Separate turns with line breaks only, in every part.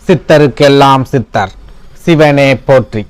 சித்தருக்கெல்லாம் சித்தர் சிவனே போற்றி.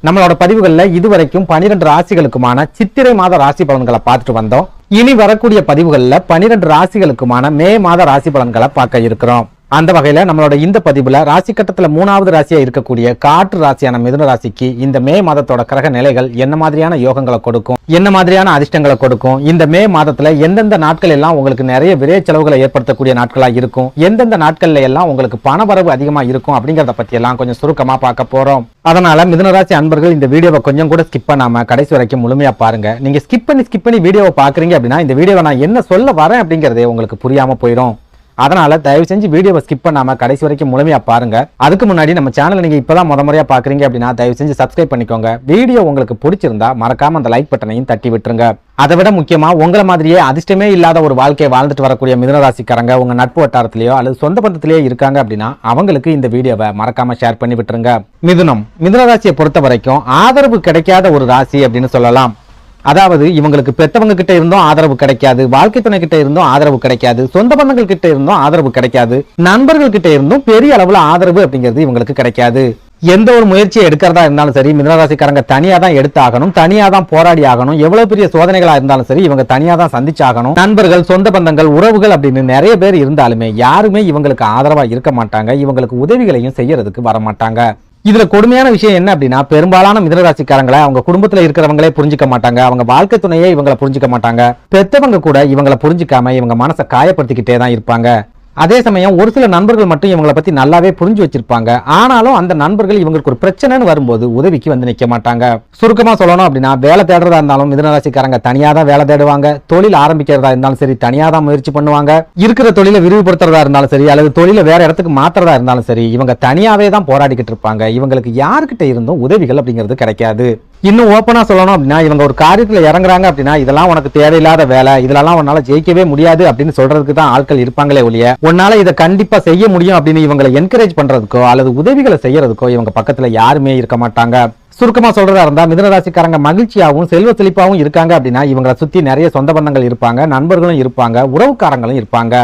நம்மளோட பதிவுகளில் இதுவரைக்கும் 12 ராசிகளுக்குமான சித்திரை மாத ராசி பலன்களை பார்த்துட்டு வந்தோம். இனி வரக்கூடிய பதிவுகளில் 12 ராசிகளுக்குமான மே மாத ராசி பலன்களை பார்க்க இருக்கிறோம். அந்த வகையில நம்மளோட இந்த பதிவுல ராசி கட்டத்துல 3வது ராசியா இருக்கக்கூடிய காற்று ராசியான மிதுன ராசிக்கு இந்த மே மாதத்தோட கிரக நிலைகள் என்ன மாதிரியான யோகங்களை கொடுக்கும், என்ன மாதிரியான அதிர்ஷ்டங்களை கொடுக்கும், இந்த மே மாதத்துல எந்தெந்த நாட்கள் எல்லாம் உங்களுக்கு நிறைய விரை செலவுகளை ஏற்படுத்தக்கூடிய நாட்களா இருக்கும், எந்தெந்த நாட்கள்ல எல்லாம் உங்களுக்கு பணவரவு அதிகமா இருக்கும் அப்படிங்கறத பத்தி எல்லாம் கொஞ்சம் சுருக்கமா பார்க்க போறோம். அதனால மிதுனராசி அன்பர்கள் இந்த வீடியோவை கொஞ்சம் கூட ஸ்கிப் பண்ணாம கடைசி வரைக்கும் முழுமையா பாருங்க. நீங்க ஸ்கிப் பண்ணி வீடியோவை பாக்குறீங்க அப்படின்னா இந்த வீடியோவை நான் என்ன சொல்ல வரேன் அப்படிங்கறதே உங்களுக்கு புரியாம போயிடும். அதனால தயவு செஞ்சு வீடியோவை ஸ்கிப் பண்ணாம கடைசி வரைக்கும் முழுமையா பாருங்க. அதுக்கு முன்னாடி நம்ம சேனலை நீங்க இப்பதான் முறையா பாக்குறீங்க அப்படின்னா தயவு செஞ்சு சப்ஸ்கிரைப் பண்ணிக்கோங்க. வீடியோ உங்களுக்கு பிடிச்சிருந்தா மறக்காம அந்த லைக் பட்டனையும் தட்டி விட்டுருங்க. அதை விட முக்கியமா உங்களை மாதிரியே அதிர்ஷ்டமே இல்லாத ஒரு வாழ்க்கையை வாழ்ந்துட்டு வரக்கூடிய மிதுனராசிக்காரங்க உங்க நட்பு வட்டாரத்திலேயோ அல்லது சொந்த பந்தத்திலேயோ இருக்காங்க அப்படின்னா அவங்களுக்கு இந்த வீடியோவை மறக்காம ஷேர் பண்ணி விட்டுருங்க. மிதுனராசியை பொறுத்த வரைக்கும் ஆதரவு கிடைக்காத ஒரு ராசி அப்படின்னு சொல்லலாம். அதாவது இவங்களுக்கு பெற்றவங்க கிட்ட இருந்தும் ஆதரவு கிடைக்காது, வாழ்க்கை துணை கிட்ட இருந்தும் ஆதரவு கிடைக்காது, சொந்த பந்தங்கள் கிட்ட இருந்தும் ஆதரவு கிடைக்காது, நண்பர்கள் கிட்ட இருந்தும் பெரிய அளவுல ஆதரவு அப்படிங்கிறது இவங்களுக்கு கிடைக்காது. எந்த ஒரு முயற்சியை எடுக்கிறதா இருந்தாலும் சரி மிதுனராசிக்காரங்க தனியா தான் எடுத்தாகணும், தனியா தான் போராடி ஆகணும். எவ்வளவு பெரிய சோதனைகளா இருந்தாலும் சரி இவங்க தனியா தான் சந்திச்சாகணும். நண்பர்கள், சொந்த பந்தங்கள், உறவுகள் அப்படின்னு நிறைய பேர் இருந்தாலுமே யாருமே இவங்களுக்கு ஆதரவா இருக்க மாட்டாங்க, இவங்களுக்கு உதவிகளையும் செய்யறதுக்கு வர மாட்டாங்க. இதுல கொடுமையான விஷயம் என்ன அப்படின்னா பெரும்பாலான மிதுனராசிக்காரங்களை அவங்க குடும்பத்துல இருக்கிறவங்களே புரிஞ்சுக்க மாட்டாங்க, அவங்க வாழ்க்கை துணையே இவங்களை புரிஞ்சுக்க மாட்டாங்க, பெத்தவங்க கூட இவங்களை புரிஞ்சுக்காம இவங்க மனசை காயப்படுத்திக்கிட்டே தான் இருப்பாங்க. அதே சமயம் ஒரு சில நண்பர்கள் மட்டும் இவங்களை பத்தி நல்லாவே புரிஞ்சு வச்சிருப்பாங்க. ஆனாலும் அந்த நண்பர்கள் இவங்களுக்கு ஒரு பிரச்சனைன்னு வரும்போது உதவிக்கு வந்து நிக்க மாட்டாங்க. சுருக்கமா சொல்லணும் அப்படின்னா வேலை தேடுறதா இருந்தாலும் மிதுனராசிக்காரங்க தனியா தான் வேலை தேடுவாங்க, தொழில் ஆரம்பிக்கிறதா இருந்தாலும் சரி தனியா தான் முயற்சி பண்ணுவாங்க, இருக்கிற தொழிலை விரிவுபடுத்துறதா இருந்தாலும் சரி அல்லது தொழிலை வேற இடத்துக்கு மாத்துறதா இருந்தாலும் சரி இவங்க தனியாவே தான் போராடிக்கிட்டு இருப்பாங்க. இவங்களுக்கு யாருக்கிட்ட இருந்தும் உதவிகள் அப்படிங்கிறது கிடைக்காது. இன்னும் ஓப்பனா சொல்லணும் அப்படின்னா இவங்க ஒரு காரியத்துல இறங்குறாங்க அப்படின்னா இதெல்லாம் உனக்கு தேவையில்லாத வேலை, இதெல்லாம் உன்னால ஜெயிக்கவே முடியாது அப்படின்னு சொல்றதுக்கு தான் ஆட்கள் இருப்பாங்களே ஒழிய உன்னால இதை கண்டிப்பா செய்ய முடியும் அப்படின்னு இவங்களை என்கரேஜ் பண்றதுக்கோ அல்லது உதவிகளை செய்யறதுக்கோ இவங்க பக்கத்துல யாருமே இருக்க மாட்டாங்க. சுருக்கமா சொல்றதா இருந்தா மிதுனராசிக்காரங்க மகிழ்ச்சியாகவும் செல்வ செழிப்பாகவும் இருக்காங்க அப்படின்னா இவங்களை சுத்தி நிறைய சொந்த பந்தங்கள் இருப்பாங்க, நண்பர்களும் இருப்பாங்க, உறவுக்காரங்களும் இருப்பாங்க.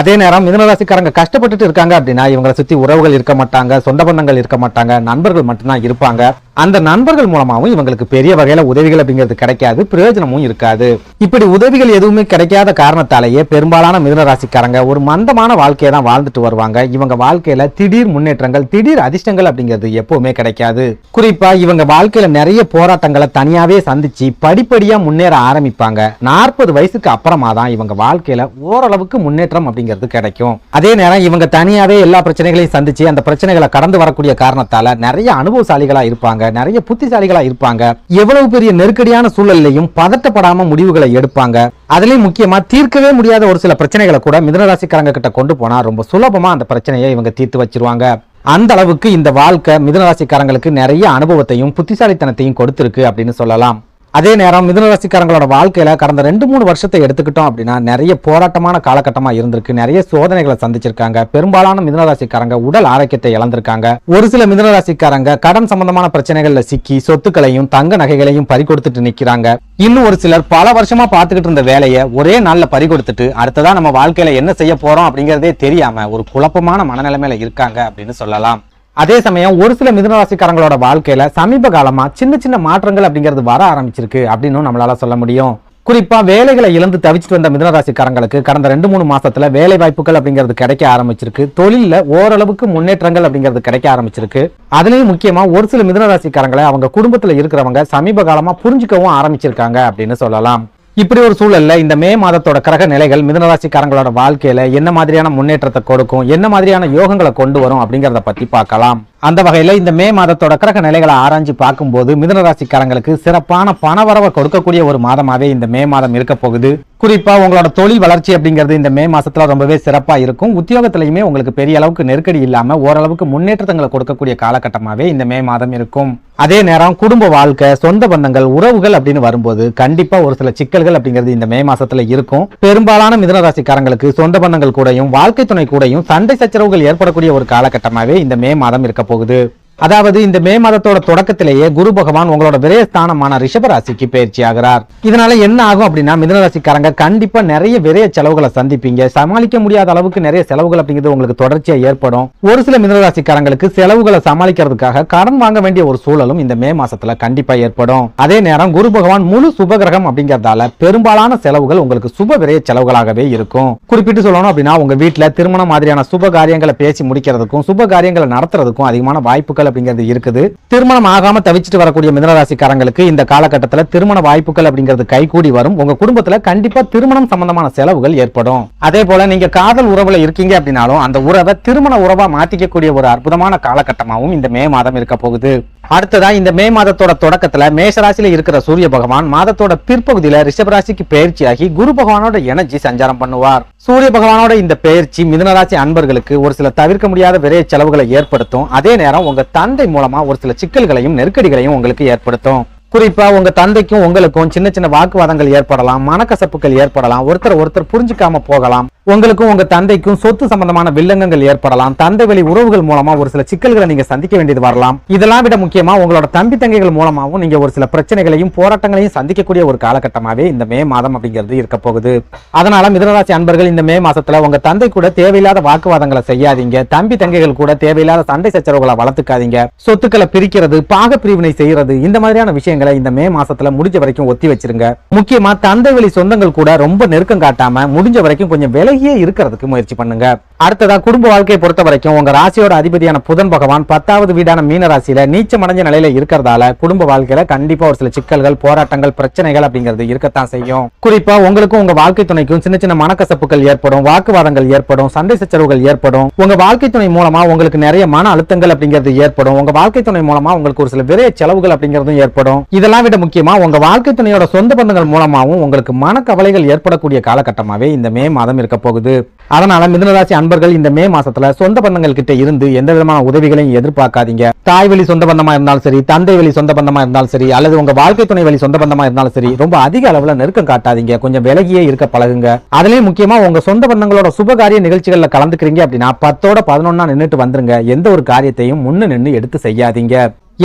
அதே நேரம் மிதுனராசிக்காரங்க கஷ்டப்பட்டுட்டு இருக்காங்க அப்படின்னா இவங்களை சுத்தி உறவுகள் இருக்க மாட்டாங்க, சொந்த பந்தங்கள் இருக்க மாட்டாங்க, நண்பர்கள் மட்டும்தான் இருப்பாங்க. அந்த நண்பர்கள் மூலமாவும் இவங்களுக்கு பெரிய வகையில உதவிகள் அப்படிங்கிறது கிடைக்காது, பிரயோஜனமும் இருக்காது. இப்படி உதவிகள் எதுவுமே கிடைக்காத காரணத்தாலேயே பெரும்பாலான மிதுனராசிக்காரங்க ஒரு மந்தமான வாழ்க்கையை தான் வாழ்ந்துட்டு வருவாங்க. இவங்க வாழ்க்கையில திடீர் முன்னேற்றங்கள், திடீர் அதிர்ஷ்டங்கள் அப்படிங்கிறது எப்பவுமே கிடைக்காது. குறிப்பா இவங்க வாழ்க்கையில நிறைய போராட்டங்களை தனியாவே சந்திச்சு படிப்படியா முன்னேற ஆரம்பிப்பாங்க. 40 வயசுக்கு அப்புறமா தான் இவங்க வாழ்க்கையில ஓரளவுக்கு முன்னேற்றம் அப்படிங்கிறது கிடைக்கும். அதே நேரம் இவங்க தனியாவே எல்லா பிரச்சனைகளையும் சந்திச்சு அந்த பிரச்சனைகளை கடந்து வரக்கூடிய காரணத்தால நிறைய அனுபவசாலிகளா இருப்பாங்க, நிறைய புத்திசாலிகளா இருப்பாங்க. எவ்வளவு பெரிய நெருக்கடியான சூழலையும் பதட்டப்படாம முடிவுகளை எடுப்பாங்க. அதுலயும் முக்கியமா தீர்க்கவே முடியாத ஒரு சில பிரச்சனைகளை கூட மிதுனராசிக்காரங்க கிட்ட கொண்டு போனா ரொம்ப சுலபமா அந்த பிரச்சனையை இவங்க தீர்த்து வச்சிருவாங்க. அந்த அளவுக்கு இந்த வாழ்க்கை மிதுனராசிக்காரங்களுக்கு நிறைய அனுபவத்தையும் புத்திசாலித்தனத்தையும் கொடுத்திருக்கு அப்படின்னு சொல்லலாம். அதே நேரம் மிதுனராசிக்காரங்களோட வாழ்க்கையில கடந்த 2-3 வருஷத்தை எடுத்துக்கிட்டோம் அப்படின்னா நிறைய போராட்டமான காலகட்டமா இருந்திருக்கு, நிறைய சோதனைகளை சந்திச்சிருக்காங்க. பெரும்பாலான மிதுனராசிக்காரங்க உடல் ஆரோக்கியத்தை இழந்திருக்காங்க. ஒரு சில மிதுனராசிக்காரங்க கடன் சம்பந்தமான பிரச்சனைகள்ல சிக்கி சொத்துக்களையும் தங்க நகைகளையும் பறிகொடுத்துட்டு நிக்கிறாங்க. இன்னும் ஒரு சிலர் பல வருஷமா பார்த்துக்கிட்டு இருந்த வேலையை ஒரே நாள்ல பறிகொடுத்துட்டு அடுத்ததான் நம்ம வாழ்க்கையில என்ன செய்ய போறோம் அப்படிங்கறதே தெரியாம ஒரு குழப்பமான மனநிலைமையில இருக்காங்க அப்படின்னு சொல்லலாம். அதே சமயம் ஒரு சில மிதுனராசிக்காரங்களோட வாழ்க்கையில சமீப காலமா சின்ன சின்ன மாற்றங்கள் அப்படிங்கிறது வர ஆரம்பிச்சிருக்கு அப்படின்னு நம்மளால சொல்ல முடியும். குறிப்பா வேலைகளை இழந்து தவிச்சிட்டு வந்த மிதுனராசிக்காரங்களுக்கு கடந்த 2-3 மாசத்துல வேலை வாய்ப்புகள் அப்படிங்கிறது கிடைக்க ஆரம்பிச்சிருக்கு. தொழில ஓரளவுக்கு முன்னேற்றங்கள் அப்படிங்கிறது கிடைக்க ஆரம்பிச்சிருக்கு. அதுலயும் முக்கியமா ஒரு சில மிதுனராசிக்காரங்களை அவங்க குடும்பத்துல இருக்கிறவங்க சமீப காலமா புரிஞ்சுக்கவும் ஆரம்பிச்சிருக்காங்க அப்படின்னு சொல்லலாம். இப்படி ஒரு சூழல்ல இந்த மே மாதத்தோட கிரக நிலைகள் மிதுனராசிக்காரங்களோட வாழ்க்கையில என்ன மாதிரியான முன்னேற்றத்தை கொடுக்கும், என்ன மாதிரியான யோகங்களை கொண்டு வரும் அப்படிங்கறத பத்தி பார்க்கலாம். அந்த வகையில இந்த மே மாதத்தோட கிரக நிலைகளை ஆராய்ச்சி பார்க்கும்போது மிதுனராசிக்காரங்களுக்கு சிறப்பான பணவரவை கொடுக்கக்கூடிய ஒரு மாதமாவே இந்த மே மாதம் இருக்க போகுது. குறிப்பா உங்களோட தொழில் வளர்ச்சி அப்படிங்கிறது இந்த மே மாசத்துல ரொம்பவே சிறப்பா இருக்கும். உத்தியோகத்திலையுமே உங்களுக்கு பெரிய அளவுக்கு நெருக்கடி இல்லாம ஓரளவுக்கு முன்னேற்றங்களை கொடுக்கக்கூடிய காலகட்டமாவே இந்த மே மாதம் இருக்கும். அதே நேரம் குடும்ப வாழ்க்கை, சொந்த பந்தங்கள், உறவுகள் அப்படின்னு வரும்போது கண்டிப்பா ஒரு சில சிக்கல்கள் அப்படிங்கிறது இந்த மே மாசத்துல இருக்கும். பெரும்பாலான மிதுனராசிக்காரங்களுக்கு சொந்த பந்தங்கள் கூடயும் வாழ்க்கை துணை கூடயும் சண்டை சச்சரவுகள் ஏற்படக்கூடிய ஒரு காலகட்டமாவே இந்த மே மாதம் இருக்க போகுது. அதாவது இந்த மே மாதத்தோட தொடக்கத்திலேயே குரு பகவான் உங்களோட விரயஸ்தானமான ரிஷப ராசிக்கு பயிற்சி ஆகிறார். இதனால என்ன ஆகும் அப்படின்னா மிதுன ராசிக்காரங்க கண்டிப்பா நிறைய விரய செலவுகளை சந்திப்பீங்க. சமாளிக்க முடியாத அளவுக்கு நிறைய செலவுகள் அப்படிங்கிறது உங்களுக்கு தொடர்ச்சியா ஏற்படும். ஒரு சில மிதுன ராசிக்காரங்களுக்கு செலவுகளை சமாளிக்கிறதுக்காக கடன் வாங்க வேண்டிய ஒரு சூழலும் இந்த மே மாசத்துல கண்டிப்பா ஏற்படும். அதே நேரம் குரு பகவான் முழு சுபகிரகம் அப்படிங்கறதால பெரும்பாலான செலவுகள் உங்களுக்கு சுப விரய செலவுகளாகவே இருக்கும். குறிப்பிட்டு சொல்லணும் அப்படின்னா உங்க வீட்டுல திருமணம் மாதிரியான சுப காரியங்களை பேசி முடிக்கிறதுக்கும் சுப காரியங்களை நடத்துறதுக்கும் அதிகமான வாய்ப்புகள் அப்படிங்கிறது இருக்குது. திருமணம் ஆகாம தவிச்சிட்டு வரக்கூடிய மிதுன ராசிக்காரங்களுக்கு இந்த காலகட்டத்தில் திருமண வாய்ப்புகள் அப்படிங்கிறது கைகூடி வரும். உங்க குடும்பத்துல கண்டிப்பா திருமணம் சம்பந்தமான செலவுகள் ஏற்படும். அதே போல நீங்க காதல் உறவுல இருக்கீங்க அப்படின்னாலும் அந்த உறவை திருமண உறவா மாத்திக்கக்கூடிய ஒரு அற்புதமான காலகட்டமாகவும் இந்த மே மாதம் இருக்க போகுது. அடுத்ததா இந்த மே மாதத்தோட தொடக்கத்துல மேஷராசியில இருக்கிற சூரிய பகவான் மாதத்தோட பிற்பகுதியில ரிஷபராசிக்கு பயிற்சியாகி குரு பகவானோட எனர்ஜி சஞ்சாரம் பண்ணுவார். சூரிய பகவானோட இந்த பயிற்சி மிதுனராசி அன்பர்களுக்கு ஒரு சில தவிர்க்க முடியாத விரைய செலவுகளை ஏற்படுத்தும். அதே நேரம் உங்க தந்தை மூலமா ஒரு சில சிக்கல்களையும் நெருக்கடிகளையும் உங்களுக்கு ஏற்படுத்தும். குறிப்பா உங்க தந்தைக்கும் உங்களுக்கும் சின்ன சின்ன வாக்குவாதங்கள் ஏற்படலாம், மனக்கசப்புகள் ஏற்படலாம், ஒருத்தர் புரிஞ்சுக்காம போகலாம். உங்களுக்கும் உங்க தந்தைக்கும் சொத்து சம்பந்தமான வில்லங்கங்கள் ஏற்படலாம். தந்தை வழி உறவுகள் மூலமா ஒரு சில சிக்கல்களை நீங்க சந்திக்க வேண்டியது வரலாம். இதெல்லாம் விட முக்கியமா உங்களோட தம்பி தங்கைகள் மூலமாவும் நீங்க ஒரு சில பிரச்சனைகளையும் போராட்டங்களையும் சந்திக்கக்கூடிய ஒரு காலகட்டமாவே இந்த மே மாதம் அப்படிங்கிறது இருக்க போகுது. அதனால மிதுனராசி அன்பர்கள் இந்த மே மாசத்துல உங்க தந்தை கூட தேவையில்லாத வாக்குவாதங்களை செய்யாதீங்க. தம்பி தங்கைகள் கூட தேவையில்லாத சண்டை சச்சரவுகளை வளர்த்துக்காதீங்க. சொத்துக்களை பிரிக்கிறது, பாக பிரிவினை செய்யறது, இந்த மாதிரியான விஷயங்களை இந்த மே மாசத்துல முடிஞ்ச வரைக்கும் ஒத்தி வச்சிருங்க. முக்கியமா தந்தை வழி சொந்தங்கள் கூட ரொம்ப நெருக்கம் காட்டாம முடிஞ்ச வரைக்கும் கொஞ்சம் விலகியே இருக்கிறதுக்கு முயற்சி பண்ணுங்க. அடுத்ததா குடும்ப வாழ்க்கையை பொறுத்த வரைக்கும் உங்க ராசியோட அதிபதியான புதன் பகவான் 10வது வீடான மீன ராசியில நீச்சமடைஞ்ச நிலையில இருக்கிறதால குடும்ப வாழ்க்கையில கண்டிப்பா ஒரு சில சிக்கல்கள், போராட்டங்கள், பிரச்சனைகள் அப்படிங்கிறது இருக்கத்தான் செய்யும். குறிப்பா உங்களுக்கும் உங்க வாழ்க்கை துணைக்கும் சின்ன சின்ன மனக்கசப்புகள் ஏற்படும், வாக்குவாதங்கள் ஏற்படும், சண்டை சச்சரவுகள் ஏற்படும். உங்க வாழ்க்கை துணை மூலமா உங்களுக்கு நிறைய மன அழுத்தங்கள் அப்படிங்கிறது ஏற்படும். உங்க வாழ்க்கை துணை மூலமா உங்களுக்கு ஒரு சில விரைய செலவுகள் அப்படிங்கிறதும் ஏற்படும். இதெல்லாம் விட முக்கியமா உங்க வாழ்க்கை துணையோட சொந்த பந்தங்கள் மூலமாவும் உங்களுக்கு மனக்கவலைகள் ஏற்படக்கூடிய காலகட்டமாவே இந்த மே மாதம் இருக்க போகுது. அதனால மிதுனராசி அன்பர்கள் இந்த மே மாசத்துல சொந்த பந்தங்கள் கிட்ட இருந்து எந்த விதமான உதவிகளையும் எதிர்பார்க்காதீங்க. தாய் வழி சொந்த பந்தமா இருந்தாலும் சரி, தந்தை வழி சொந்த பந்தமா இருந்தாலும் சரி, அல்லது உங்க வாழ்க்கை துணை வழி சொந்த பந்தமா இருந்தாலும் சரி, ரொம்ப அதிக அளவுல நெருக்கம் காட்டாதீங்க. கொஞ்சம் விலகியே இருக்க பழகுங்க. அதுலயும் முக்கியமா உங்க சொந்த பந்தங்களோட சுபகாரிய நிகழ்ச்சிகள்ல கலந்துக்கிறீங்க அப்படின்னா 10ஓட 11 நின்னுட்டு வந்துருங்க. எந்த ஒரு காரியத்தையும் முன்னு நின்று எடுத்து செய்யாதீங்க.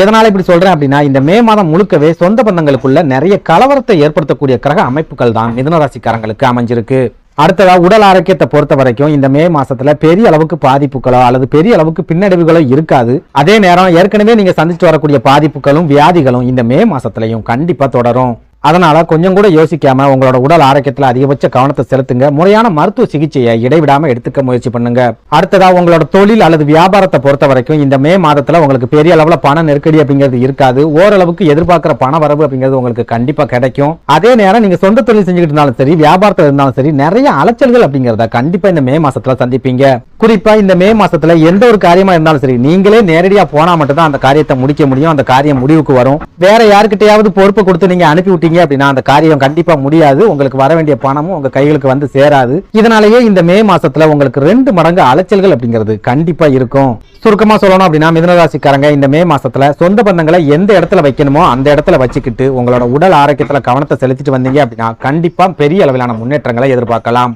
எதனால இப்படி சொல்றேன் அப்படின்னா இந்த மே மாதம் முழுக்கவே சொந்த பந்தங்களுக்குள்ள நிறைய கலவரத்தை ஏற்படுத்தக்கூடிய கிரக அமைப்புகள் தான் மிதுன ராசிக்காரங்களுக்கு அமைஞ்சிருக்கு. அடுத்ததா உடல் ஆரோக்கியத்தை பொறுத்த வரைக்கும் இந்த மே மாசத்துல பெரிய அளவுக்கு பாதிப்புகளோ அல்லது பெரிய அளவுக்கு பின்னடைவுகளோ இருக்காது. அதே நேரம் ஏற்கனவே நீங்க சந்திச்சுட்டு வரக்கூடிய பாதிப்புகளும் வியாதிகளும் இந்த மே மாசத்துலயும் கண்டிப்பா தொடரும். அதனால கொஞ்சம் கூட யோசிக்காம உங்களோட உடல் ஆரோக்கியத்துல அதிகபட்ச கவனத்தை செலுத்துங்க. முறையான மருத்துவ சிகிச்சையை இடைவிடாம எடுத்துக்க முயற்சி பண்ணுங்க. அடுத்ததா உங்களோட தொழில் அல்லது வியாபாரத்தை பொறுத்த வரைக்கும் இந்த மே மாதத்துல உங்களுக்கு பெரிய அளவுல பண நெருக்கடி அப்படிங்கிறது இருக்காது. ஓரளவுக்கு எதிர்பார்க்கிற பண வரவு அப்படிங்கிறது உங்களுக்கு கண்டிப்பா கிடைக்கும். அதே நேரம் நீங்க சொந்த தொழில் செஞ்சுக்கிட்டு இருந்தாலும் சரி, வியாபாரத்தில் இருந்தாலும் சரி, நிறைய அலைச்சல்கள் அப்படிங்கிறத கண்டிப்பா இந்த மே மாசத்துல சந்திப்பீங்க. குறிப்பா இந்த மே மாசத்துல எந்த ஒரு காரியமா இருந்தாலும் சரி, நீங்களே நேரடியா போனா மட்டும் தான் அந்த காரியத்தை முடிக்க முடியும். அந்த காரியம் முடிவுக்கு வரும். வேற யாருக்கிட்டையாவது பொறுப்பு கொடுத்து நீங்க அனுப்பி விட்டீங்க அப்படின்னா அந்த காரியம் கண்டிப்பா முடியாது. உங்களுக்கு வர வேண்டிய பணமும் உங்க கைகளுக்கு வந்து சேராது. இதனாலேயே இந்த மே மாசத்துல உங்களுக்கு 2 மடங்கு அலைச்சல்கள் அப்படிங்கிறது கண்டிப்பா இருக்கும். சுருக்கமா சொல்லணும் அப்படின்னா மிதுன ராசிக்காரங்க இந்த மே மாசத்துல சொந்த பந்தங்களை எந்த இடத்துல வைக்கணுமோ அந்த இடத்துல வச்சுக்கிட்டு உங்களோட உடல் ஆரோக்கியத்துல கவனத்தை செலுத்திட்டு வந்தீங்க அப்படின்னா கண்டிப்பா பெரிய அளவிலான முன்னேற்றங்களை எதிர்பார்க்கலாம்.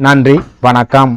நன்றி, வணக்கம்.